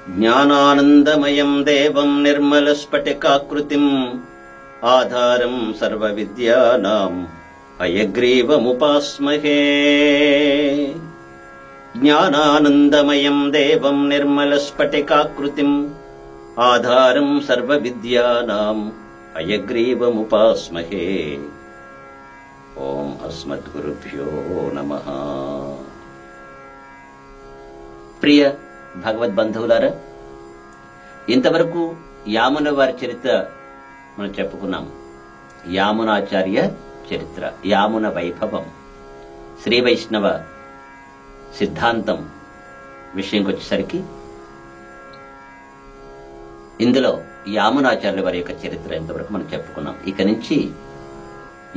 జ్ఞానానందమయం దేవం నిర్మలస్ఫటికాకృతిం ఆధారం సర్వవిద్యానాం హయగ్రీవముపాస్మహే. జ్ఞానానందమయం దేవం నిర్మలస్ఫటికాకృతిం ఆధారం సర్వవిద్యానాం హయగ్రీవముపాస్మహే. ఓం అస్మద్గురుభ్యో నమః. ప్రియ భగవద్బంధువులారా, ఇంతవరకు యామున వారి చరిత్ర మనం చెప్పుకున్నాం. యామునాచార్య చరిత్ర, యామున వైభవం, శ్రీ వైష్ణవ సిద్ధాంతం విషయంకి వచ్చేసరికి ఇందులో యామునాచార్యుల వారి యొక్క చరిత్ర ఇంతవరకు మనం చెప్పుకున్నాం. ఇక నుంచి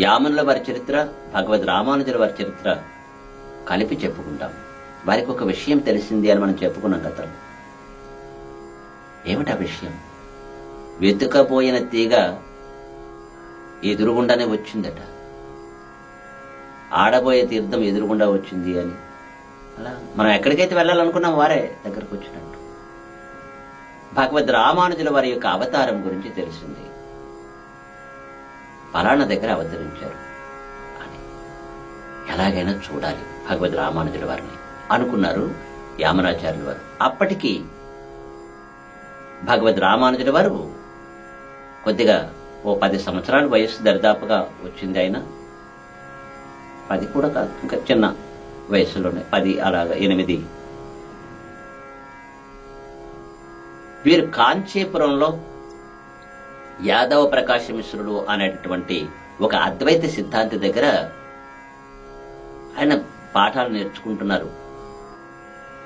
యామునుల వారి చరిత్ర, భగవద్ రామానుజుల వారి చరిత్ర కలిపి చెప్పుకుంటాం. వారికి ఒక విషయం తెలిసింది అని మనం చెప్పుకున్నాం గతంలో. ఏమిటా విషయం? వెతుకపోయిన తీగ ఎదురుగుండానే వచ్చిందట, ఆడబోయే తీర్థం ఎదురుగుండా వచ్చింది అని. అలా మనం ఎక్కడికైతే వెళ్ళాలనుకున్నాం వారే దగ్గరకు వచ్చినట్టు. భగవద్ రామానుజుల వారి యొక్క అవతారం గురించి తెలిసింది. ఫలానా దగ్గర అవతరించారు అని ఎలాగైనా చూడాలి భగవద్ రామానుజుల వారిని అనుకున్నారు యామునాచార్యుల వారు. అప్పటికి భగవద్ రామానుజుల వారు కొద్దిగా ఓ 10 సంవత్సరాల వయస్సు దరిదాపుగా వచ్చింది. ఆయన 10 కూడా కాదు, ఇంకా చిన్న వయసులోనే 10 అలాగా 8. వీరు కాంచీపురంలో యాదవ ప్రకాశ మిశ్రుడు అనేటటువంటి ఒక అద్వైత సిద్ధాంతి దగ్గర ఆయన పాఠాలు నేర్చుకుంటున్నారు,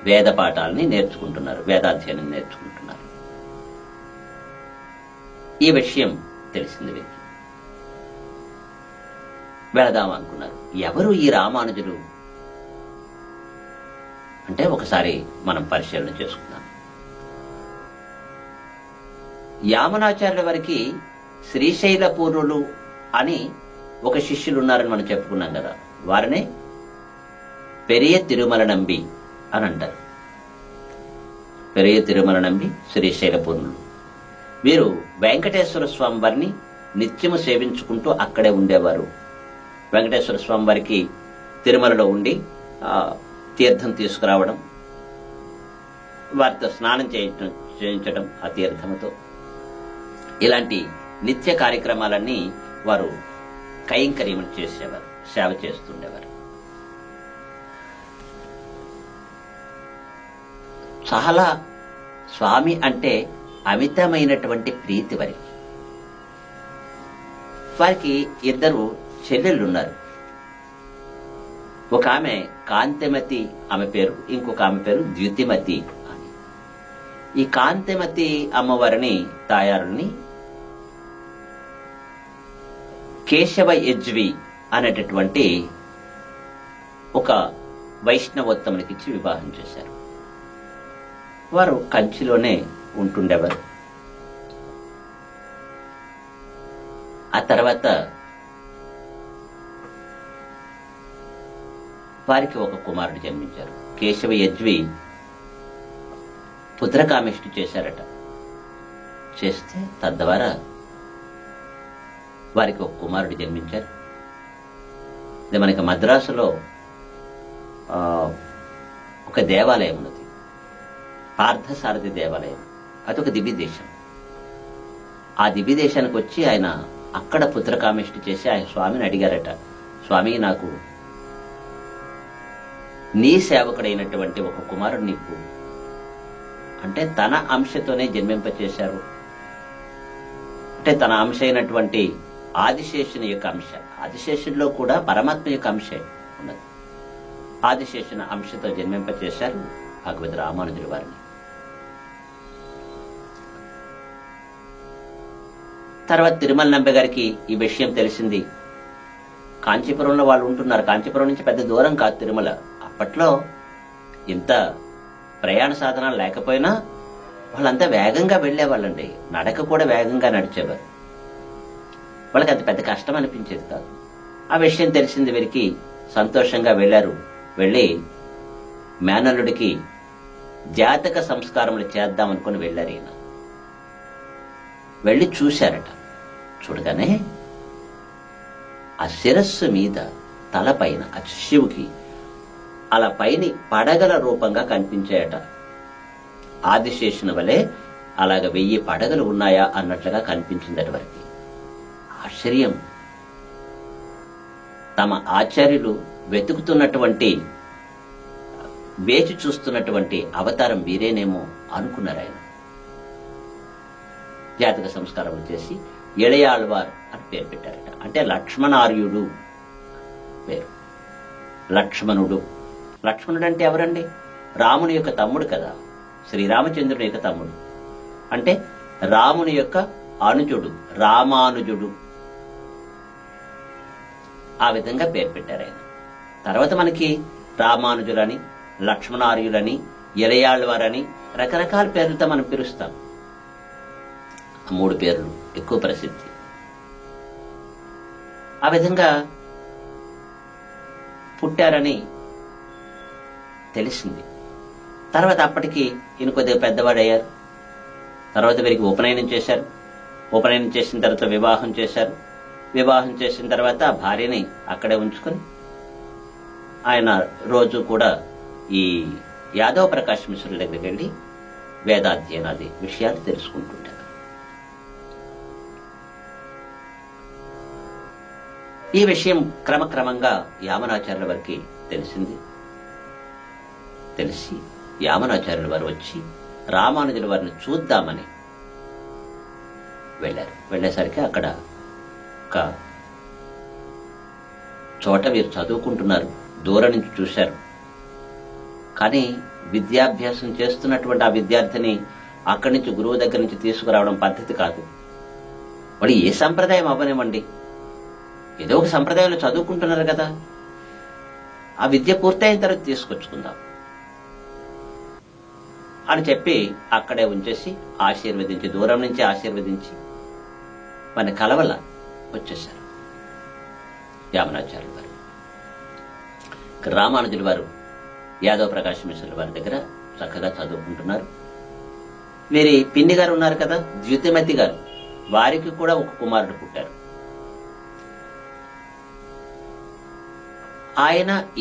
వేద పాఠాలని నేర్చుకుంటున్నారు, వేదాధ్యయనం నేర్చుకుంటున్నారు. ఈ విషయం తెలిసింది వీరికి. వెళదాం అనుకున్నారు. ఎవరు ఈ రామానుజులు అంటే ఒకసారి మనం పరిశీలన చేసుకుందాం. యామునాచార్యుల వారికి శ్రీశైల పూర్వులు అని ఒక శిష్యులు ఉన్నారని మనం చెప్పుకున్నాం కదా. వారినే పెరియ తిరుమల నంబి అని అంటారు. పెరియ తిరుమల నంబి శ్రీశైల పూర్ణులు. వీరు వెంకటేశ్వర స్వామి వారిని నిత్యము సేవించుకుంటూ అక్కడే ఉండేవారు. వెంకటేశ్వర స్వామి వారికి తిరుమలలో ఉండి తీర్థం తీసుకురావడం, వారితో స్నానం చేయించడం ఆ తీర్థముతో, ఇలాంటి నిత్య కార్యక్రమాలన్నీ వారు కైంకర్యములు చేసేవారు, సేవ చేస్తుండేవారు. చాలా స్వామి అంటే అమితమైనటువంటి ప్రీతి వారికి. వారికి 2 చెల్లెళ్ళున్నారు. ఒక ఆమె కాంతిమతి ఆమె పేరు, ఇంకొక ఆమె పేరు ద్యుతిమతి అని. ఈ కాంతిమతి అమ్మవారిని తాయారుని కేశవ యజ్వి అనేటటువంటి ఒక వైష్ణవోత్తమునికిచ్చి వివాహం చేశారు. వారు కంచిలోనే ఉంటుండేవారు. ఆ తర్వాత వారికి ఒక కుమారుడు జన్మించారు. కేశవ యజ్వి పుత్రకామేష్టి చేశారట. చేస్తే తద్వారా వారికి ఒక కుమారుడు జన్మించారు. ఇది మనకి మద్రాసులో ఒక దేవాలయం ఉన్నది, పార్థసారథి దేవాలయం. అదొక దివ్య దేశం. ఆ దివ్య దేశానికి వచ్చి ఆయన అక్కడ పుత్రకామేష్టి చేసి ఆయన స్వామిని అడిగారట, స్వామి నాకు నీ సేవకుడైనటువంటి ఒక కుమారుడు నీకు అంటే తన అంశతోనే జన్మింపచేశారు. అంటే తన అంశ అయినటువంటి ఆదిశేషుని యొక్క అంశ, ఆదిశేషుల్లో కూడా పరమాత్మ యొక్క అంశ ఉన్నది. ఆదిశేషుని అంశతో జన్మింపచేశారు భగవద్ రామానుజుల వారిని. తర్వాత తిరుమల నంబి గారికి ఈ విషయం తెలిసింది. కాంచీపురంలో వాళ్ళు ఉంటున్నారు. కాంచీపురం నుంచి పెద్ద దూరం కాదు తిరుమల. అప్పట్లో ఇంత ప్రయాణ సాధనాలు లేకపోయినా వాళ్ళంతా వేగంగా వెళ్లేవాళ్ళండి. నడక కూడా వేగంగా నడిచేవారు. వాళ్ళకి అంత పెద్ద కష్టం అనిపించేది కాదు. ఆ విషయం తెలిసింది వీరికి. సంతోషంగా వెళ్లారు. వెళ్లి మేనల్లుడికి జాతక సంస్కారములు చేద్దామనుకుని వెళ్ళారు. ఈయన వెళ్ళి చూశారట. చూడగానే ఆ శిరస్సు మీద తలపైన ఆ శివుకి అలా పైని పడగల రూపంగా కనిపించాయట. ఆదిశేషుని వలె అలాగ 1000 పడగలు ఉన్నాయా అన్నట్లుగా కనిపించిందట వారికి. ఆశ్చర్యం. తమ ఆచార్యులు వెతుకుతున్నటువంటి, వేచి చూస్తున్నటువంటి అవతారం వీరేనేమో అనుకున్నారు ఆయన. జాతక సంస్కారం చేసి ఇళయాళ్వార్ అని పేరు పెట్టారట. అంటే లక్ష్మణార్యుడు పేరు. లక్ష్మణుడు. లక్ష్మణుడు అంటే ఎవరండి? రాముని యొక్క తమ్ముడు కదా, శ్రీరామచంద్రుని యొక్క తమ్ముడు. అంటే రాముని యొక్క అనుజుడు, రామానుజుడు. ఆ విధంగా పేరు పెట్టారు ఆయన. తర్వాత మనకి రామానుజులని, లక్ష్మణార్యులని, ఇళయాళ్వారని రకరకాల పేర్లతో మనం పిలుస్తాం. 3 పేర్లు ఎక్కువ ప్రసిద్ధి. ఆ విధంగా పుట్టారని తెలిసింది. తర్వాత అప్పటికి ఈయన కొద్దిగా పెద్దవాడయ్యారు. తర్వాత వీరికి ఉపనయనం చేశారు. ఉపనయనం చేసిన తర్వాత వివాహం చేశారు. వివాహం చేసిన తర్వాత ఆ భార్యని అక్కడే ఉంచుకొని ఆయన రోజు కూడా ఈ యాదవ ప్రకాశ్ మిశ్రుల దగ్గరికి వెళ్ళి వేదాధ్యయనాది విషయాలు తెలుసుకుంటుంటారు. ఈ విషయం క్రమక్రమంగా యామనాచార్యుల వారికి తెలిసింది. తెలిసి యామనాచార్యుల వారు వచ్చి రామానుజుల వారిని చూద్దామని వెళ్ళారు. వెళ్ళేసరికి అక్కడ ఒక చోట వీరు చదువుకుంటున్నారు. దూరం నుంచి చూశారు. కానీ విద్యాభ్యాసం చేస్తున్నటువంటి ఆ విద్యార్థిని అక్కడి నుంచి గురువు దగ్గర నుంచి తీసుకురావడం పద్ధతి కాదు. వాళ్ళు ఏ సంప్రదాయం అవ్వనివ్వండి, ఏదో ఒక సంప్రదాయంలో చదువుకుంటున్నారు కదా, ఆ విద్య పూర్తయిన తర్వాత తీసుకొచ్చుకుందాం అని చెప్పి అక్కడే ఉంచేసి ఆశీర్వదించి, దూరం నుంచి ఆశీర్వదించి మన కలవల వచ్చేశారు యామనాచార్యుల వారు. రామానుజుల వారు యాదవ ప్రకాశ్ మిశ్రుల వారి దగ్గర చక్కగా చదువుకుంటున్నారు. వీరి పిన్ని గారు ఉన్నారు కదా, ద్యుతిమతి గారు, వారికి కూడా ఒక కుమారుడు పుట్టారు.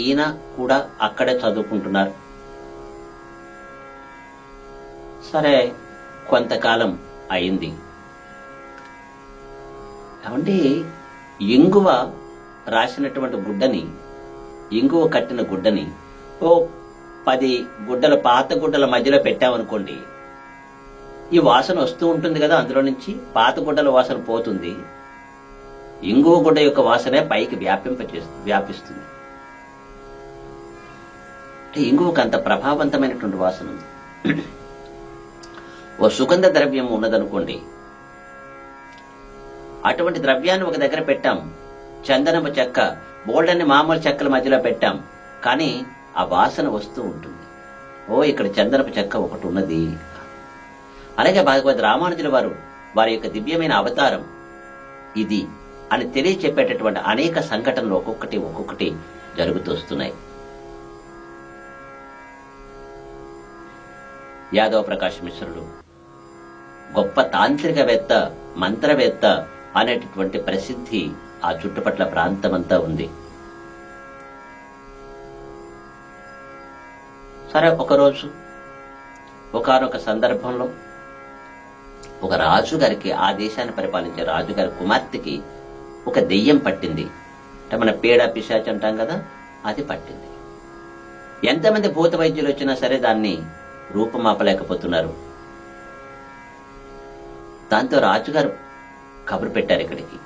ఈయన కూడా అక్కడే చదువుకుంటున్నారు. సరే, కొంతకాలం అయింది. ఏమంటే ఇంగువ రాసినటువంటి గుడ్డని, ఇంగువ కట్టిన గుడ్డని ఓ 10 గుడ్డల, పాత గుడ్డల మధ్యలో పెట్టామనుకోండి, ఈ వాసన వస్తూ ఉంటుంది కదా, అందులో నుంచి పాత గుడ్డల వాసన పోతుంది. ఇంగువ గుడ్డ యొక్క వాసనే పైకి వ్యాపిస్తుంది. ఇంగువకు అంత ప్రభావవంతమైనటువంటి వాసన ఉంది. ఓ సుగంధ ద్రవ్యం ఉన్నదనుకోండి, అటువంటి ద్రవ్యాన్ని ఒక దగ్గర పెట్టాం. చందనపు చెక్క, బోల్డన్ని మామూలు చెక్కల మధ్యలో పెట్టాం, కానీ ఆ వాసన వస్తూ ఉంటుంది. ఓ, ఇక్కడ చందనపు చెక్క ఒకటి ఉన్నది. అలాగే భగవద్ రామానుజుల వారు వారి యొక్క దివ్యమైన అవతారం ఇది అని తెలియచెప్పేటటువంటి అనేక సంఘటనలు ఒక్కొక్కటి జరుగుతూ వస్తున్నాయి. యాదవ ప్రకాశ్ మిశ్రుడు గొప్ప తాంత్రికవేత్త, మంత్రవేత్త అనేటటువంటి ప్రసిద్ధి ఆ చుట్టుపట్ల ప్రాంతమంతా ఉంది. సరే, ఒకరోజు ఒకానొక సందర్భంలో ఒక రాజుగారికి, ఆ దేశాన్ని పరిపాలించే రాజుగారి కుమార్తెకి ఒక దెయ్యం పట్టింది. అంటే మన పేడ పిశాచి అంటాం కదా, అది పట్టింది. ఎంతమంది భూత వైద్యులు వచ్చినా సరే దాన్ని రూపమాపలేకపోతున్నారు. దాంతో రాజుగారు కబురు పెట్టారు ఇక్కడికి.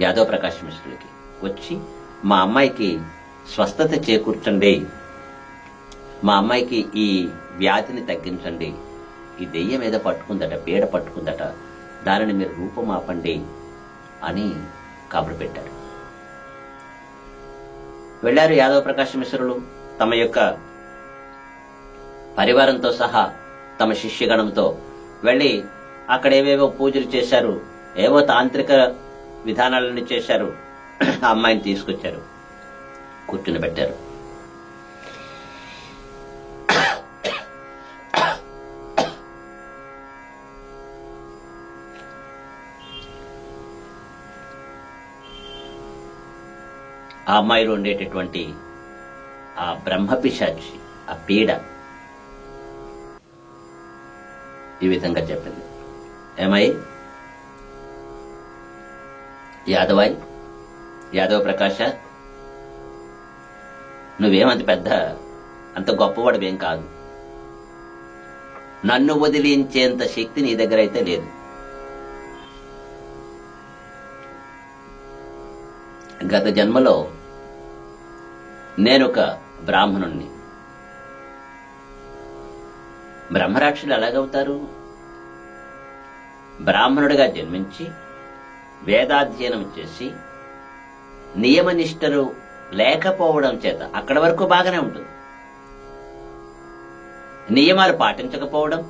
యాదవ ప్రకాశ్ మిశ్రుడికి వచ్చి, మా అమ్మాయికి స్వస్థత చేకూర్చండి, మా అమ్మాయికి ఈ వ్యాధిని తగ్గించండి, ఈ దెయ్యం ఏదో పట్టుకుందట, పీడ పట్టుకుందట, దానిని మీరు రూపమాపండి అని కబురు పెట్టారు. వెళ్లారు యాదవ ప్రకాశ్ మిశ్రులు తమ యొక్క పరివారంతో సహా, తమ శిష్యగణంతో వెళ్లి అక్కడ ఏవేవో పూజలు చేశారు, ఏవో తాంత్రిక విధానాలన్నీ చేశారు. ఆ అమ్మాయిని తీసుకొచ్చారు. కూర్చుని పెట్టారు. ఆ అమ్మాయిలో ఉండేటటువంటి ఆ బ్రహ్మపిశాచి, ఆ పీడ ఈ విధంగా చెప్పింది. ఏమై యాదవ ప్రకాశ, నువ్వేమంత పెద్ద అంత గొప్పవాడివేం కాదు. నన్ను వదిలించేంత శక్తి నీ దగ్గర అయితే లేదు. గత జన్మలో నేనొక బ్రాహ్మణుణ్ణి. బ్రహ్మరాక్షులు ఎలాగవుతారు? బ్రాహ్మణుడిగా జన్మించి వేదాధ్యయనం చేసి నియమనిష్టలు లేకపోవడం చేత అక్కడి వరకు బాగానే ఉంటుంది. నియమాలు పాటించకపోవడం,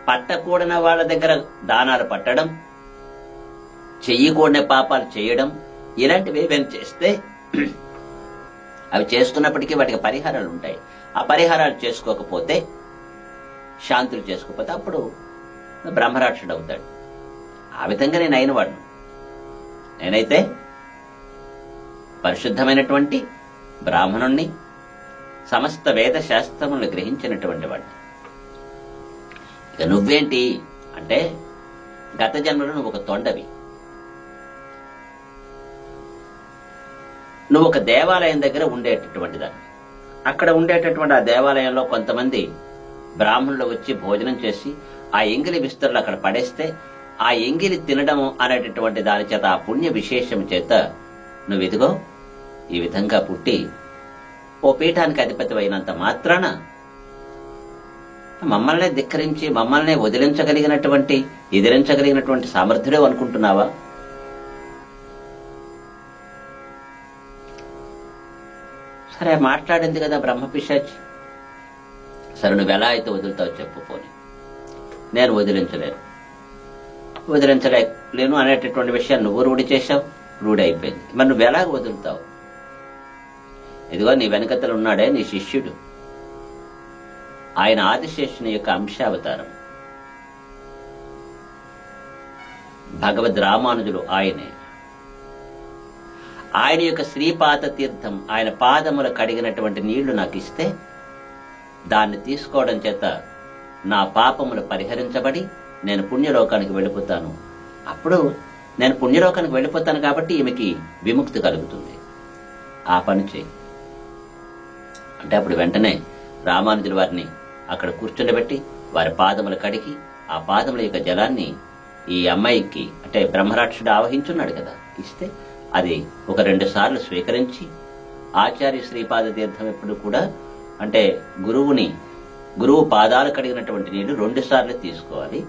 పట్టకూడని వాళ్ళ దగ్గర దానాలు పట్టడం, చెయ్యకూడని పాపాలు చేయడం, ఇలాంటివి ఏమైనా చేస్తే అవి చేస్తున్నప్పటికీ వాటికి పరిహారాలు ఉంటాయి. ఆ పరిహారాలు చేసుకోకపోతే, శాంతులు చేసుకోకపోతే అప్పుడు బ్రహ్మరాక్షుడు అవుతాడు. ఆ విధంగా నేను అయిన వాడును. నేనైతే పరిశుద్ధమైనటువంటి బ్రాహ్మణుణ్ణి, సమస్త వేద శాస్త్రములను గ్రహించినటువంటి వాడిని. ఇక నువ్వేంటి అంటే, గత జన్మలో నువ్వు ఒక తొండవి. నువ్వు ఒక దేవాలయం దగ్గర ఉండేటటువంటి దాన్ని. అక్కడ ఉండేటటువంటి ఆ దేవాలయంలో కొంతమంది బ్రాహ్మణులు వచ్చి భోజనం చేసి ఆ ఎంగిలి విస్తరలు అక్కడ పడేస్తే ఆ ఎంగిలి తినడం అనేటటువంటి దాని చేత, ఆ పుణ్య విశేషం చేత నువ్వు ఇదిగో ఈ విధంగా పుట్టి ఓ పీఠానికి అధిపతి అయినంత మాత్రాన మమ్మల్నే ధిక్కరించి మమ్మల్నే ఎదిరించగలిగినటువంటి సామర్థ్యుడే అనుకుంటున్నావా? సరే, మాట్లాడింది కదా బ్రహ్మపిశాచి. సరే, నువ్వు ఎలా అయితే వదులుతావు చెప్పు. పోని నేను వదిలించలేను అనేటటువంటి విషయాన్ని నువ్వు రూఢి చేశావు, రూఢి అయిపోయింది. మరి నువ్వు ఎలాగ వదులుతావు? ఇదిగో నీ వెనకతలు ఉన్నాడే నీ శిష్యుడు, ఆయన ఆదిశేషుని యొక్క అంశావతారం, భగవద్ రామానుజులు ఆయనే. ఆయన యొక్క శ్రీపాద తీర్థం, ఆయన పాదములు కడిగినటువంటి నీళ్లు నాకు ఇస్తే దాన్ని తీసుకోవడం చేత నా పాపములు పరిహరించబడి నేను పుణ్యలోకానికి వెళ్ళిపోతాను. అప్పుడు నేను పుణ్యలోకానికి వెళ్ళిపోతాను కాబట్టి ఈమెకి విముక్తి కలుగుతుంది. ఆ పని చేయి అంటే అప్పుడు వెంటనే రామానుజుల వారిని అక్కడ కూర్చుండబెట్టి వారి పాదములు కడిగి ఆ పాదముల యొక్క జలాన్ని ఈ అమ్మాయికి అంటే బ్రహ్మరాక్షుడు ఆవహించున్నాడు కదా, ఇస్తే అది ఒక 2 సార్లు స్వీకరించి, ఆచార్య శ్రీపాద తీర్థం ఎప్పుడు కూడా అంటే గురువు పాదాలు కడిగినటువంటి నీళ్లు 2 సార్లు తీసుకోవాలి,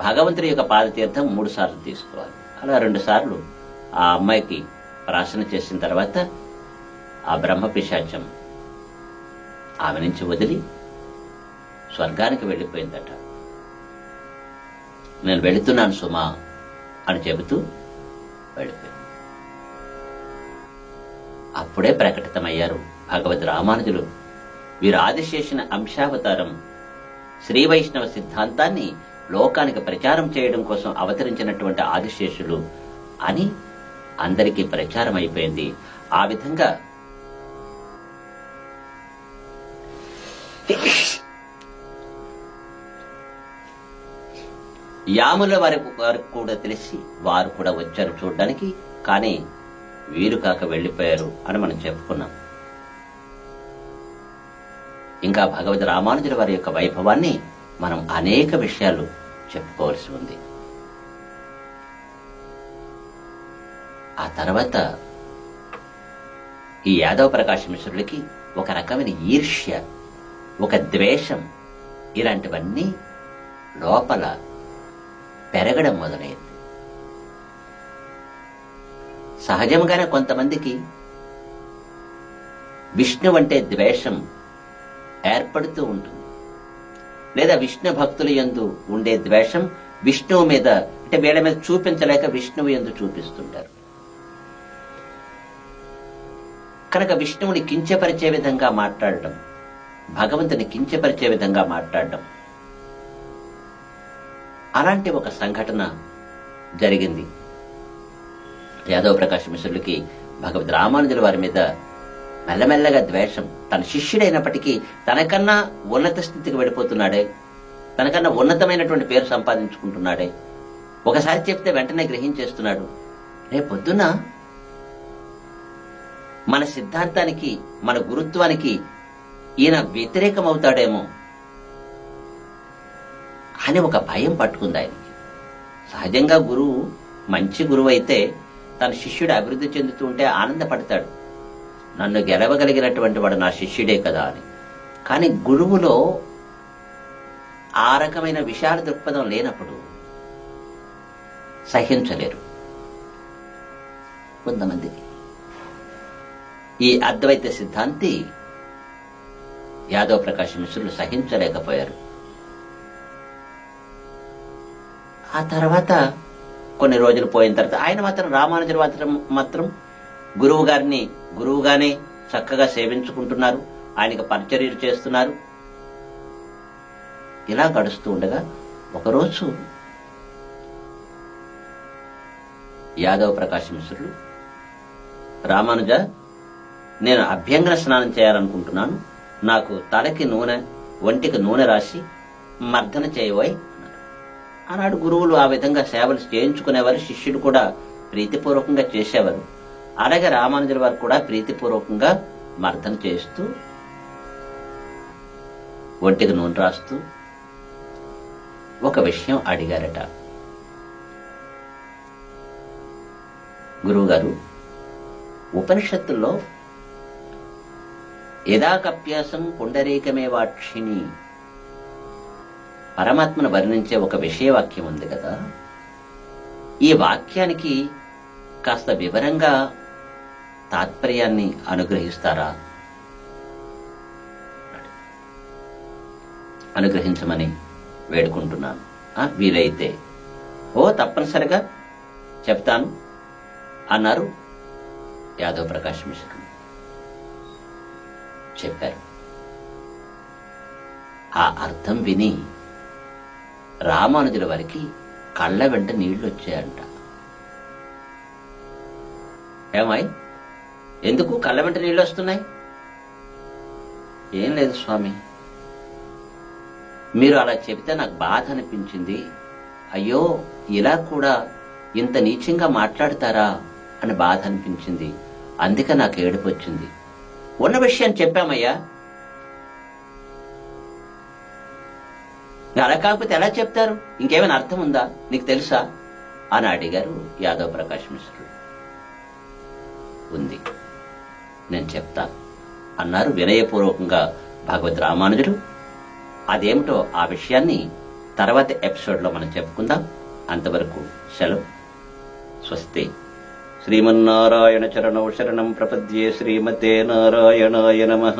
భగవంతుడి యొక్క పాదతీర్థం 3 సార్లు తీసుకోవాలి. అలా 2 సార్లు ఆ అమ్మాయికి ప్రార్థన చేసిన తర్వాత ఆ బ్రహ్మపిశాచం ఆమె నుంచి వదిలి స్వర్గానికి వెళ్ళిపోయిందట. నేను వెళుతున్నాను సుమా అని చెబుతూ వెళ్ళిపోయింది. అప్పుడే ప్రకటితమయ్యారు భగవద్ రామానుజులు. వీరు ఆదిశేషుని అంశావతారం, శ్రీ వైష్ణవ సిద్ధాంతాన్ని లోకానికి ప్రచారం చేయడం కోసం అవతరించినటువంటి ఆదిశేషులు అని అందరికీ ప్రచారం అయిపోయింది. ఆ విధంగా యాముల వారికి కూడా తెలిసి వారు కూడా వచ్చారు చూడడానికి. కానీ వీరు కాక వెళ్లిపోయారు అని మనం చెప్పుకున్నాం. ఇంకా భగవద్ రామానుజుల వారి యొక్క వైభవాన్ని మనం అనేక విషయాలు చెప్పుకోవాల్సి ఉంది. ఆ తర్వాత ఈ యాదవ ప్రకాశ మిశ్రుడికి ఒక రకమైన ఈర్ష్య, ఒక ద్వేషం, ఇలాంటివన్నీ లోపల పెరగడం మొదలైంది. సహజంగానే కొంతమందికి విష్ణు అంటే ద్వేషం ఏర్పడుతూ ఉంటుంది, లేదా విష్ణు భక్తుల యందు ఉండే ద్వేషం విష్ణువు మీద అంటే వీళ్ళ మీద చూపించలేక విష్ణువు యందు చూపిస్తుంటారు. కనుక విష్ణువుని కించపరిచే విధంగా మాట్లాడటం, భగవంతుని కించపరిచే విధంగా మాట్లాడటం, అలాంటి ఒక సంఘటన జరిగింది. యాదవ ప్రకాశ్ మిశ్రులకి భగవద్ రామానుజుల వారి మీద మెల్లమెల్లగా ద్వేషం. తన శిష్యుడైనప్పటికీ తనకన్నా ఉన్నత స్థితికి వెళ్ళిపోతున్నాడే, తనకన్నా ఉన్నతమైనటువంటి పేరు సంపాదించుకుంటున్నాడే, ఒకసారి చెప్తే వెంటనే గ్రహించేస్తున్నాడు. రేపొద్దున మన సిద్ధాంతానికి, మన గురుత్వానికి ఈయన వ్యతిరేకమవుతాడేమో అని ఒక భయం పట్టుకుంది ఆయనకి. సహజంగా గురువు, మంచి గురువు అయితే తన శిష్యుడు అభివృద్ధి చెందుతూ ఉంటే ఆనందపడతాడు. నన్ను గెలవగలిగినటువంటి వాడు నా శిష్యుడే కదా అని. కానీ గురువులో ఆ రకమైన విశాల దృక్పథం లేనప్పుడు సహించలేరు కొంతమందికి. ఈ అద్వైత సిద్ధాంతి యాదవ ప్రకాశ్ మిశ్రులు సహించలేకపోయారు. ఆ తర్వాత కొన్ని రోజులు పోయిన తర్వాత ఆయన మాత్రం, రామానుజులు మాత్రం గురువు గారిని గురువుగానే చక్కగా సేవించుకుంటున్నారు, ఆయనకు పరిచర్యలు చేస్తున్నారు. ఇలా గడుస్తూ ఉండగా ఒకరోజు యాదవ ప్రకాశ్ మిశ్రులు, రామానుజ, నేను అభ్యంగన స్నానం చేయాలనుకుంటున్నాను, నాకు తలకి నూనె, ఒంటికి నూనె రాసి మర్దన చేయబోయ్ అన్నారు. ఆనాడు గురువులు ఆ విధంగా సేవలు చేయించుకునేవారు, శిష్యుడు కూడా ప్రీతిపూర్వకంగా చేసేవారు. అలాగే రామానుజుల వారు కూడా ప్రీతిపూర్వకంగా మర్దన చేస్తూ, ఒంటికి నూనె రాస్తూ ఒక విషయం అడిగారట. గురువుగారు, ఉపనిషత్తుల్లో యదాకప్యాసం పుండరీకమే వాక్షిణి పరమాత్మను వర్ణించే ఒక విషయవాక్యం ఉంది కదా, ఈ వాక్యానికి కాస్త వివరంగా తాత్పర్యాన్ని అనుగ్రహిస్తారా? అనుగ్రహించమని వేడుకుంటున్నాను. వీలైతే. ఓ, తప్పనిసరిగా చెప్తాను అన్నారు యాదవ ప్రకాశ్ మిశ్రులు. చెప్పారు. ఆ అర్థం విని రామానుజుల వారికి కళ్ళ వెంట నీళ్లు వచ్చాయంట. ఏమాయ్, ఎందుకు కళ్ళ వెంట నీళ్లు వస్తున్నాయి? ఏం లేదు స్వామి, మీరు అలా చెబితే నాకు బాధ అనిపించింది. అయ్యో, ఇలా కూడా ఇంత నీచంగా మాట్లాడతారా అని బాధ అనిపించింది. అందుకే నాకు ఏడుపు వచ్చింది. ఉన్న విషయం చెప్పామయ్యా, అలా కాకపోతే ఎలా చెప్తారు? ఇంకేమైనా అర్థం ఉందా, నీకు తెలుసా అని అడిగారు యాదవ ప్రకాశ్ మిశ్రులు. ఉంది, నేను చెప్తా అన్నారు వినయపూర్వకంగా భగవద్ రామానుజుడు. అదేమిటో ఆ విషయాన్ని తర్వాత ఎపిసోడ్ లో మనం చెప్పుకుందాం. అంతవరకు సెలవు. స్వస్తి. శ్రీమన్నారాయణ చరణౌ శరణం ప్రపద్యే. శ్రీమతే నారాయణాయ నమః.